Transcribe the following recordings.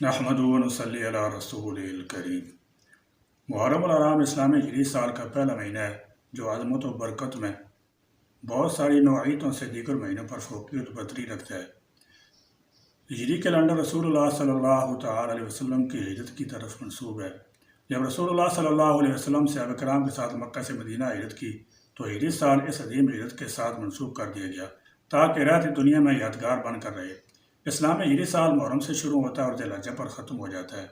نحمد و نصلی علی رسول الکریم۔ محرم الحرام اسلامی ہجری سال کا پہلا مہینہ ہے جو عظمت و برکت میں بہت ساری نوعیتوں سے دیگر مہینوں پر فوقیت برتری رکھتا ہے۔ ہجری کیلنڈر رسول اللہ صلی اللہ تعالی علیہ وسلم کی ہجرت کی طرف منسوب ہے۔ جب رسول اللہ صلی اللہ علیہ وسلم صحابہ کرام کے ساتھ مکہ سے مدینہ ہجرت کی تو ہجری سال اس عظیم ہجرت کے ساتھ منسوب کر دیا گیا تاکہ رہتی دنیا میں یادگار بن کر رہے۔ اسلام میں ہجری سال محرم سے شروع ہوتا ہے اور ذی الحجہ پر ختم ہو جاتا ہے۔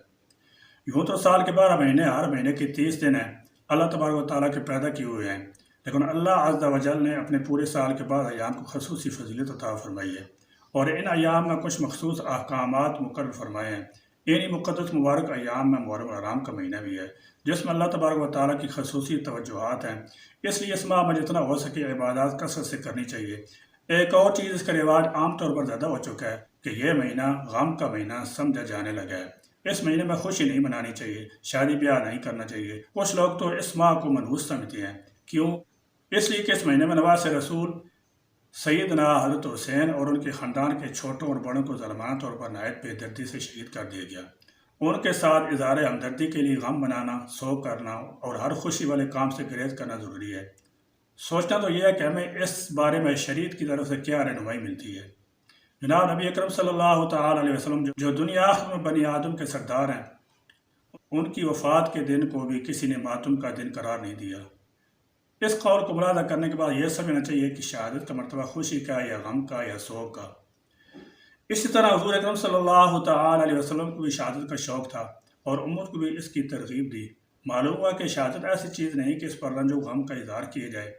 یوں تو سال کے 12 مہینے ہر مہینے کے 30 دن ہیں، اللہ تبارک و تعالیٰ کے پیدا کیے ہوئے ہیں، لیکن اللہ عز و جل نے اپنے پورے سال کے بعد ایام کو خصوصی فضیلت عطا فرمائی ہے اور ان ایام میں کچھ مخصوص احکامات مقرر فرمائے ہیں۔ انہی مقدس مبارک ایام میں محرم الحرام کا مہینہ بھی ہے جس میں اللہ تبارک و تعالیٰ کی خصوصی توجہات ہیں، اس لیے اس ماہ میں جتنا ہو سکے عبادات کثرت سے کرنی چاہیے۔ ایک اور چیز اس کا رواج عام طور پر زیادہ ہو چکا ہے کہ یہ مہینہ غم کا مہینہ سمجھا جانے لگا ہے۔ اس مہینے میں خوشی نہیں منانی چاہیے، شادی بیاہ نہیں کرنا چاہیے۔ کچھ لوگ تو اس ماہ کو منحوس سمجھتے ہیں، کیوں؟ اس لیے کہ اس مہینے میں نواز رسول سیدنا حضرت حسین اور ان کے خاندان کے چھوٹوں اور بڑوں کو ظالمانہ طور پر نہایت بے دردی سے شہید کر دیا گیا۔ ان کے ساتھ اظہار ہمدردی کے لیے غم منانا، سوگ کرنا اور ہر خوشی والے کام سے گریز کرنا ضروری ہے۔ سوچنا تو یہ ہے کہ ہمیں اس بارے میں شریعت کی طرف سے کیا رہنمائی ملتی ہے۔ جناب نبی اکرم صلی اللہ تعالی علیہ وسلم جو دنیا آخر میں بنی آدم کے سردار ہیں، ان کی وفات کے دن کو بھی کسی نے ماتم کا دن قرار نہیں دیا۔ اس قول کو ملاحظہ کرنے کے بعد یہ سمجھنا چاہیے کہ شہادت کا مرتبہ خوشی کا یا غم کا یا سوگ کا۔ اسی طرح حضور اکرم صلی اللہ تعالی علیہ وسلم کو بھی شہادت کا شوق تھا اور امت کو بھی اس کی ترغیب دی۔ معلوم ہوا کہ شہادت ایسی چیز نہیں کہ اس پر رنج و غم کا اظہار کیے جائے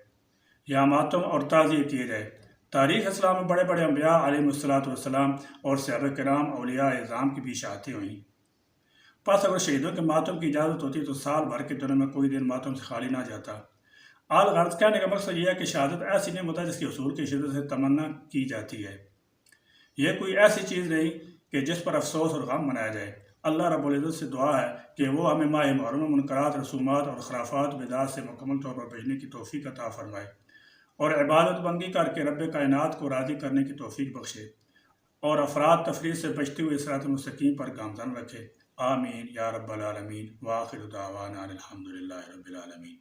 یا ماتم اور تعزیہ کیے جائے۔ تاریخ اسلام میں بڑے بڑے انبیاء علیہ السلام اور صحابہ کرام اولیاء اعظام کی بھی شہادتیں ہوئیں۔ پس اگر شہیدوں کے ماتم کی اجازت ہوتی تو سال بھر کے دنوں میں کوئی دن ماتم سے خالی نہ جاتا۔ الغرض کہنے کا مقصد یہ ہے کہ شہادت ایسی نعمت ہے جس کے حصول کی شدت سے تمنا کی جاتی ہے۔ یہ کوئی ایسی چیز نہیں کہ جس پر افسوس اور غم منایا جائے۔ اللہ رب العزت سے دعا ہے کہ وہ ہمیں ماہ محرم میں منکرات، رسومات اور خرافات بدعات سے مکمل طور پر بچنے کی توفیق عطا فرمائے اور عبادت بندی کر کے رب کائنات کو راضی کرنے کی توفیق بخشے اور افراد تفریط سے بچتے ہوئے صراط مستقیم پر گامزن رکھے۔ آمین یا رب العالمین۔ وآخر دعوانا الحمدللہ رب العالمین۔